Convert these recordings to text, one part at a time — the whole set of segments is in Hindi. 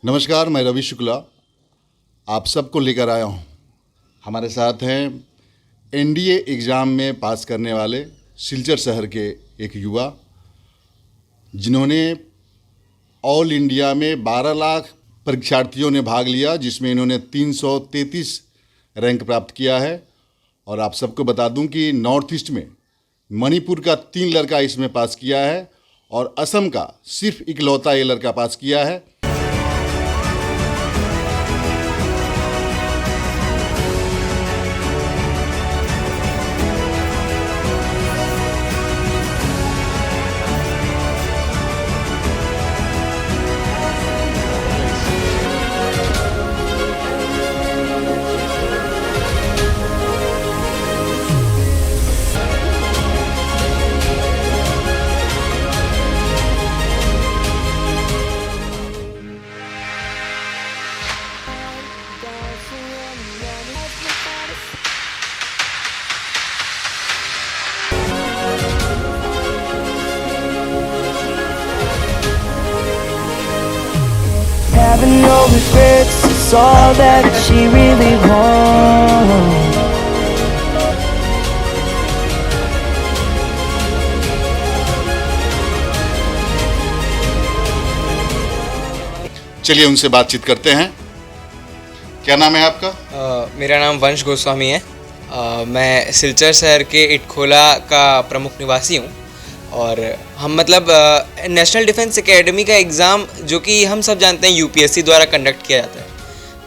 नमस्कार, मैं रवि शुक्ला आप सबको लेकर आया हूँ। हमारे साथ हैं एनडीए एग्ज़ाम में पास करने वाले सिलचर शहर के एक युवा, जिन्होंने ऑल इंडिया में 12 लाख परीक्षार्थियों ने भाग लिया, जिसमें इन्होंने 333 रैंक प्राप्त किया है। और आप सबको बता दूं कि नॉर्थ ईस्ट में मणिपुर का 3 लड़का इसमें पास किया है और असम का सिर्फ इकलौता ये लड़का पास किया है। Having no regrets, it's all that she really wants. चलिए उनसे बातचीत करते हैं। क्या नाम है आपका? मेरा नाम वंश गोस्वामी है। मैं सिलचर शहर के इटखोला का प्रमुख निवासी हूँ और हम मतलब नेशनल डिफेंस एकेडमी का एग्ज़ाम, जो कि हम सब जानते हैं यूपीएससी द्वारा कंडक्ट किया जाता है,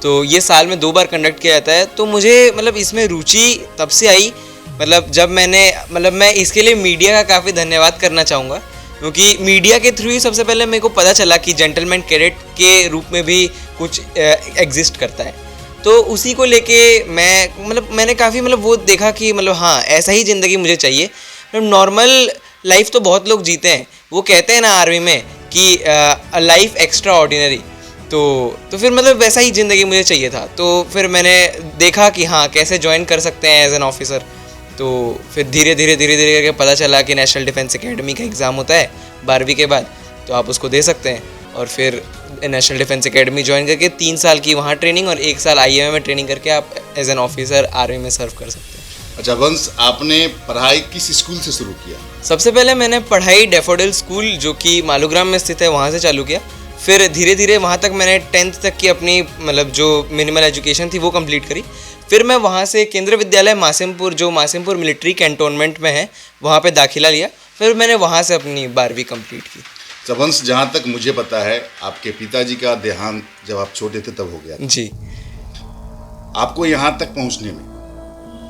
तो ये साल में 2 बार कंडक्ट किया जाता है। तो मुझे मतलब इसमें रुचि तब से आई, मतलब जब मैं इसके लिए मीडिया का काफ़ी धन्यवाद करना चाहूँगा, क्योंकि मीडिया के थ्रू ही सबसे पहले मेरे को पता चला कि जेंटलमैन कैडेट के रूप में भी कुछ एग्जिस्ट करता है। तो उसी को लेके मैंने काफ़ी वो देखा कि हाँ, ऐसा ही ज़िंदगी मुझे चाहिए। नॉर्मल लाइफ तो बहुत लोग जीते हैं, वो कहते हैं ना आर्मी में कि अ लाइफ एक्स्ट्रा ऑर्डिनरी, तो फिर वैसा ही ज़िंदगी मुझे चाहिए था। तो फिर मैंने देखा कि हाँ, कैसे ज्वाइन कर सकते हैं एज एन ऑफिसर। तो फिर धीरे धीरे करके पता चला कि नेशनल डिफेंस एकेडमी का एग्ज़ाम होता है 12वीं के बाद, तो आप उसको दे सकते हैं। और फिर नेशनल डिफेंस एकेडमी ज्वाइन करके 3 साल की वहाँ ट्रेनिंग और 1 साल आईएमए में ट्रेनिंग करके आप एज एन ऑफिसर आर्मी में सर्व कर सकते हैं। अच्छा वंश, आपने पढ़ाई किस स्कूल से शुरू किया? सबसे पहले मैंने पढ़ाई डैफोडिल स्कूल, जो कि मालूग्राम में स्थित है, वहाँ से चालू किया। फिर धीरे धीरे वहाँ तक मैंने 10th तक की अपनी जो मिनिमल एजुकेशन थी वो कंप्लीट करी। फिर मैं वहाँ से केंद्रीय विद्यालय मासिमपुर, जो मासिमपुर मिलिट्री कैंटोनमेंट में है, वहाँ पे दाखिला लिया। फिर मैंने वहाँ से अपनी 12वीं कंप्लीट की। तो वंश, जहाँ तक मुझे पता है आपके पिताजी का देहांत जब आप छोटे थे तब हो गया था। जी। आपको यहाँ तक पहुँचने में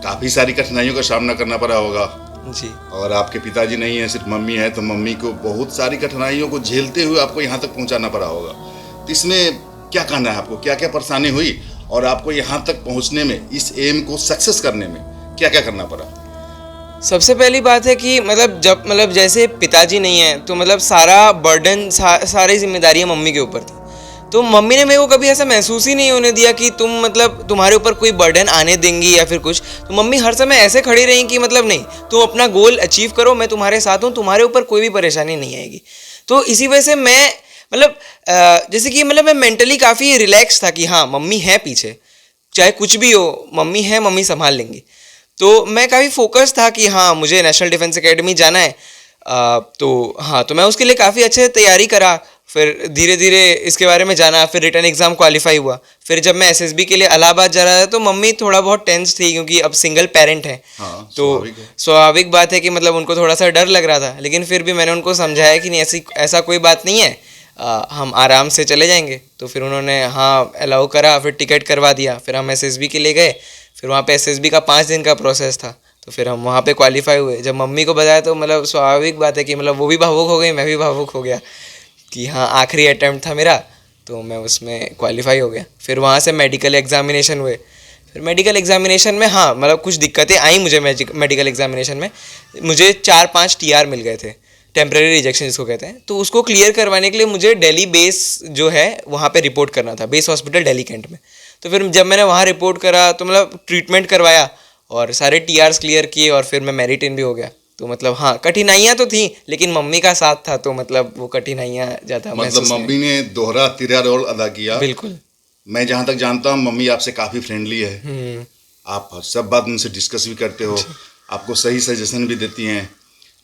काफ़ी सारी कठिनाइयों का सामना करना पड़ा होगा। जी। और आपके पिताजी नहीं है, सिर्फ मम्मी है, तो मम्मी को बहुत सारी कठिनाइयों को झेलते हुए आपको यहाँ तक पहुँचाना पड़ा होगा। तो इसमें क्या कहना है आपको, क्या क्या परेशानी हुई और आपको यहाँ तक पहुँचने में, इस एम को सक्सेस करने में क्या क्या करना पड़ा? सबसे पहली बात है कि जब जैसे पिताजी नहीं है तो सारा बर्डन, सारी जिम्मेदारियाँ मम्मी के ऊपर थी। तो मम्मी ने मेरे को कभी ऐसा महसूस ही नहीं होने दिया कि तुम्हारे ऊपर कोई बर्डन आने देंगी या फिर कुछ। तो मम्मी हर समय ऐसे खड़ी रही कि नहीं, तुम अपना गोल अचीव करो, मैं तुम्हारे साथ हूँ, तुम्हारे ऊपर कोई भी परेशानी नहीं आएगी। तो इसी वजह से मैं जैसे कि मैं मेंटली काफ़ी रिलैक्स था कि हाँ, मम्मी है पीछे, चाहे कुछ भी हो, मम्मी है, मम्मी संभाल लेंगी। तो मैं काफ़ी फोकस था कि हाँ, मुझे नेशनल डिफेंस एकेडमी जाना है। तो मैं उसके लिए काफ़ी अच्छे तैयारी करा। फिर धीरे धीरे इसके बारे में जाना, फिर रिटर्न एग्ज़ाम क्वालिफाई हुआ। फिर जब मैं एसएसबी के लिए इलाहाबाद जा रहा था तो मम्मी थोड़ा बहुत टेंस थी, क्योंकि अब सिंगल पेरेंट है। हाँ, तो स्वाभाविक बात है कि उनको थोड़ा सा डर लग रहा था, लेकिन फिर भी मैंने उनको समझाया कि नहीं, ऐसा कोई बात नहीं है, हम आराम से चले जाएंगे। तो फिर उन्होंने हाँ अलाउ करा, फिर टिकट करवा दिया। फिर हम एसएसबी के लिए गए। फिर वहाँ पे एसएसबी का 5 दिन का प्रोसेस था, तो फिर हम वहाँ पे क्वालिफाई हुए। जब मम्मी को बताया तो स्वाभाविक बात है कि वो भी भावुक हो गई, मैं भी भावुक हो गया कि हाँ, आखिरी अटैम्प्ट था मेरा, तो मैं उसमें क्वालिफाई हो गया। फिर वहाँ से मेडिकल एग्जामिनेशन हुए। फिर मेडिकल एग्जामिनेशन में हाँ कुछ दिक्कतें आई मुझे। मेडिकल एग्जामिनेशन में मुझे 4-5 टीआर मिल गए थे, टेम्प्रेरी रिजेक्शन जिसको कहते हैं। तो उसको क्लियर करवाने के लिए मुझे दिल्ली बेस जो है वहाँ पे रिपोर्ट करना था, बेस हॉस्पिटल दिल्ली कैंट में। तो फिर जब मैंने वहाँ रिपोर्ट करा तो ट्रीटमेंट करवाया और सारे टीआरस क्लियर किए और फिर मैं मेरिट इन भी हो गया। तो मतलब हाँ, कठिनाइयाँ तो थी, लेकिन मम्मी का साथ था, तो मतलब वो कठिनाइयाँ ज़्यादा मतलब महसूस नहीं मम्मी ने दोहरा तीसरा रोल अदा किया। बिल्कुल। मैं जहाँ तक जानता हूँ मम्मी आपसे काफ़ी फ्रेंडली है, आप सब बात उनसे डिस्कस भी करते हो, आपको सही सजेशन भी देती हैं,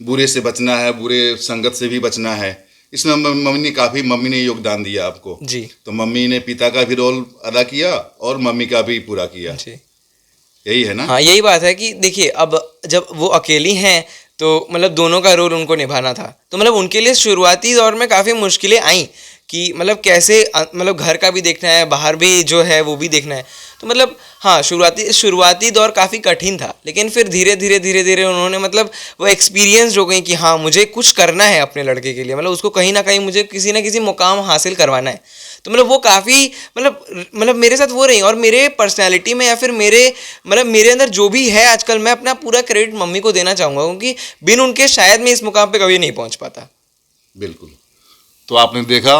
बुरे से बचना है, बुरे संगत से भी बचना है। इसमें मम्मी ने योगदान दिया आपको। जी तो मम्मी ने पिता का भी रोल अदा किया और मम्मी का भी पूरा किया, जी। यही है ना? हाँ, यही बात है कि देखिए, अब जब वो अकेली हैं तो मतलब दोनों का रोल उनको निभाना था, तो मतलब उनके लिए शुरुआती दौर में काफ़ी मुश्किलें आई कि मतलब कैसे मतलब घर का भी देखना है, बाहर भी जो है वो भी देखना है। तो मतलब हाँ, शुरुआती दौर काफ़ी कठिन था, लेकिन फिर धीरे धीरे उन्होंने मतलब वो एक्सपीरियंस हो गई कि हाँ, मुझे कुछ करना है अपने लड़के के लिए, मतलब उसको कहीं ना कहीं मुझे किसी ना किसी मुकाम हासिल करवाना है। तो मतलब वो काफ़ी मतलब मेरे साथ वो रही, और मेरे पर्सनैलिटी में या फिर मेरे अंदर जो भी है आजकल, मैं अपना पूरा क्रेडिट मम्मी को देना चाहूँगा, क्योंकि बिन उनके शायद मैं इस मुकाम पे कभी नहीं पहुँच पाता। बिल्कुल। तो आपने देखा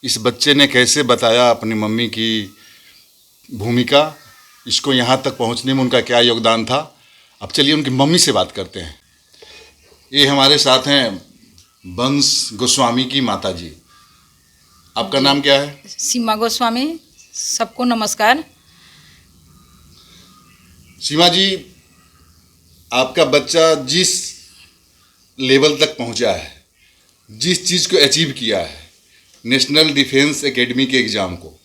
इस बच्चे ने कैसे बताया अपनी मम्मी की भूमिका, इसको यहाँ तक पहुँचने में उनका क्या योगदान था। अब चलिए उनकी मम्मी से बात करते हैं। ये हमारे साथ हैं वंश गोस्वामी की माता जी। आपका नाम क्या है? सीमा गोस्वामी। सबको नमस्कार। सीमा जी, आपका बच्चा जिस लेवल तक पहुंचा है, जिस चीज़ को अचीव किया है, नेशनल डिफेंस एकेडमी के एग्ज़ाम को,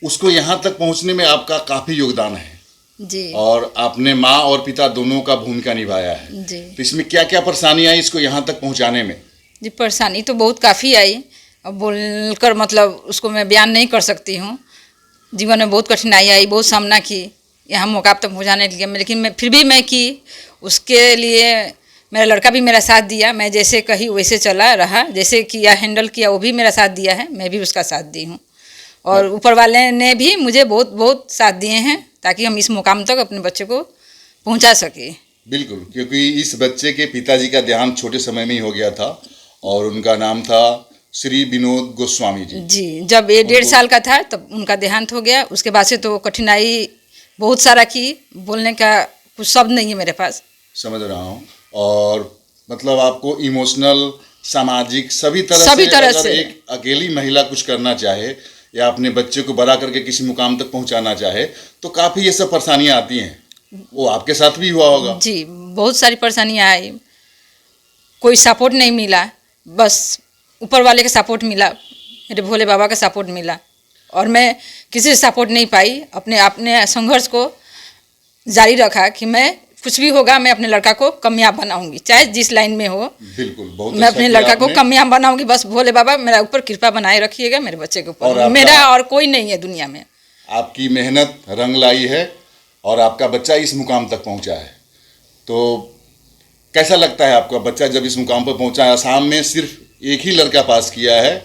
उसको यहाँ तक पहुंचने में आपका काफ़ी योगदान है जी और आपने माँ और पिता दोनों का भूमिका निभाया है। जी तो इसमें क्या क्या परेशानी आई इसको यहाँ तक पहुँचाने में? जी, परेशानी तो बहुत काफ़ी आई, अब बोलकर मतलब उसको मैं बयान नहीं कर सकती हूँ। जीवन में बहुत कठिनाई आई, बहुत सामना की यहाँ मुकाम तक पहुँचाने के लिए, लेकिन मैं फिर भी मैं की। उसके लिए मेरा लड़का भी मेरा साथ दिया, मैं जैसे कही वैसे चला रहा, जैसे किया हैंडल किया वो भी मेरा साथ दिया है, मैं भी उसका साथ दी हूँ। और ऊपर वाले ने भी मुझे बहुत बहुत साथ दिए हैं ताकि हम इस मुकाम तक अपने बच्चे को पहुँचा सकें। बिल्कुल, क्योंकि इस बच्चे के पिताजी का देहांत छोटे समय में ही हो गया था और उनका नाम था श्री विनोद गोस्वामी जी। जी, जब ये 1.5 साल का था तब उनका देहांत हो गया। उसके बाद से तो कठिनाई बहुत सारा की, बोलने का कुछ शब्द नहीं है मेरे पास। समझ रहा हूँ। और मतलब आपको इमोशनल, सामाजिक सभी तरह से अगर एक अकेली महिला कुछ करना चाहे या अपने बच्चे को बड़ा करके किसी मुकाम तक पहुँचाना चाहे तो काफ़ी ये सब परेशानियाँ आती हैं। वो आपके साथ भी हुआ होगा? जी, बहुत सारी परेशानियाँ आई, कोई सपोर्ट नहीं मिला, बस ऊपर वाले का सपोर्ट मिला, मेरे भोले बाबा का सपोर्ट मिला, और मैं किसी से सपोर्ट नहीं पाई। अपने संघर्ष को जारी रखा कि मैं कुछ भी होगा मैं अपने लड़का को कामयाब बनाऊंगी, चाहे जिस लाइन में हो। बिल्कुल, बहुत मैं अपने लड़का को कामयाब बनाऊंगी, बस भोले बाबा मेरा ऊपर कृपा बनाए रखिएगा, मेरे बच्चे के ऊपर। मेरा और कोई नहीं है दुनिया में। आपकी मेहनत रंग लाई है और आपका बच्चा इस मुकाम तक पहुंचा है। तो कैसा लगता है आपका बच्चा जब इस मुकाम पर पहुंचा है? आसाम में सिर्फ एक ही लड़का पास किया है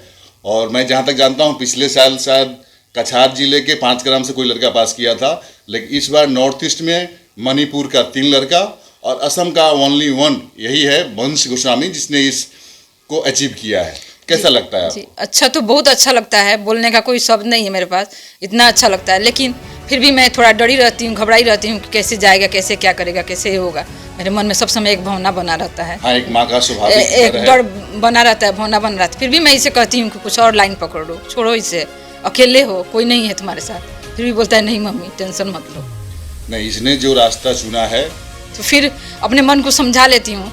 और मैं जहाँ तक जानता हूँ पिछले साल शायद कछार जिले के 5 ग्राम से कोई लड़का पास किया था, लेकिन इस बार नॉर्थ ईस्ट में मणिपुर का 3 लड़का और असम का ओनली 1 यही है वंश गोस्वामी जिसने इसको अचीव किया है। कैसा लगता है जी, अच्छा तो बहुत अच्छा लगता है, बोलने का कोई शब्द नहीं है मेरे पास, इतना अच्छा लगता है। लेकिन फिर भी मैं थोड़ा डरी रहती हूँ, घबराई रहती हूँ कि कैसे जाएगा, कैसे क्या करेगा, कैसे होगा। मेरे मन में सब समय एक भावना बना रहता है। हाँ, एक माँ का स्वाभाविक एक डर बना रहता है, भावना बना रहता है। फिर भी मैं इसे कहती हूँ कि कुछ और लाइन पकड़ लो, छोड़ो इसे, अकेले हो, कोई नहीं है तुम्हारे साथ। फिर भी बोलता है नहीं मम्मी टेंशन मत लो। नहीं, इसने जो रास्ता चुना है तो फिर अपने मन को समझा लेती हूँ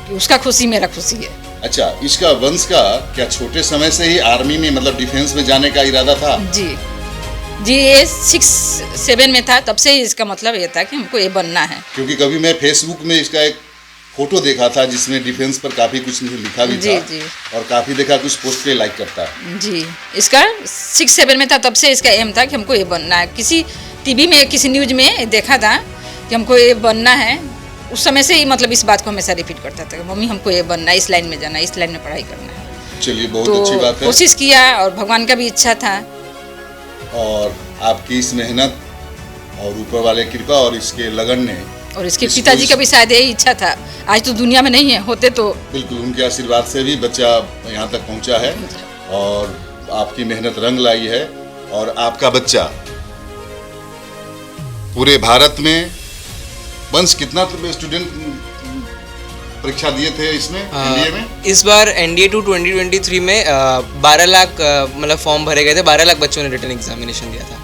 कि उसका खुशी मेरा खुशी है। अच्छा, इसका वंश का क्या छोटे समय से ही आर्मी में मतलब डिफेंस में जाने का इरादा था? जी, ये 6-7 में था, तब से ही इसका मतलब ये था कि हमको ये बनना है। क्योंकि कभी मैं फेसबुक में इसका एक फोटो देखा था जिसमें डिफेंस पर काफ़ी कुछ लिखा भी जी, था जी। और काफ़ी देखा कुछ पोस्ट पे लाइक करता है। जी, इसका 6-7 में था, तब से इसका एम था कि हमको ये बनना है। किसी टीवी में किसी न्यूज में देखा था कि हमको ये बनना है, उस समय से ही मतलब इस बात को हमेशा रिपीट करता था कि मम्मी हमको ये बनना है, इस लाइन में जाना है, इस लाइन में पढ़ाई करना है। चलिए, बहुत तो अच्छी बात है। कोशिश किया और भगवान का भी इच्छा था। और आपकी इस मेहनत और ऊपर वाले कृपा और इसके लगन ने और इसके पिताजी का भी शायद यही इच्छा था, आज तो दुनिया में नहीं है, होते तो। बिल्कुल, उनके आशीर्वाद से भी बच्चा यहाँ तक पहुँचा है और आपकी मेहनत रंग लाई है। और आपका बच्चा पूरे भारत में वंश कितना स्टूडेंट परीक्षा दिए थे इसमें एनडीए में? इस बार एनडीए 2 2023 में 12 लाख मतलब फॉर्म भरे गए थे, 12 लाख बच्चों ने रिटर्न एग्जामिनेशन दिया था।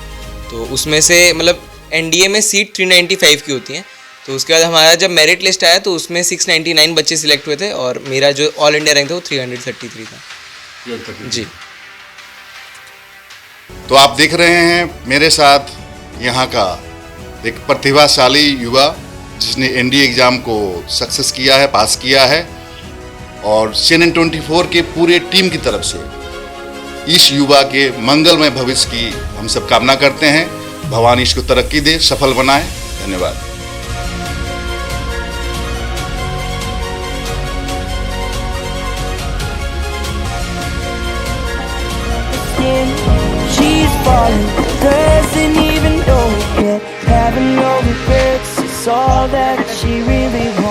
तो उसमें से मतलब एनडीए में सीट 395 की होती हैं, तो उसके बाद हमारा जब मेरिट लिस्ट आया तो उसमें 699 बच्चे सिलेक्ट हुए थे और मेरा जो ऑल इंडिया रैंक था वो 333 था जी। तो आप देख रहे हैं मेरे साथ यहाँ का एक प्रतिभाशाली युवा जिसने एनडीए एग्ज़ाम को सक्सेस किया है, पास किया है, और CNN24 के पूरे टीम की तरफ से इस युवा के मंगलमय भविष्य की हम सब कामना करते हैं। भगवान इसको तरक्की दे, सफल बनाए। धन्यवाद। She's falling, doesn't even know it yet. Having no regrets, it's all that she really wants.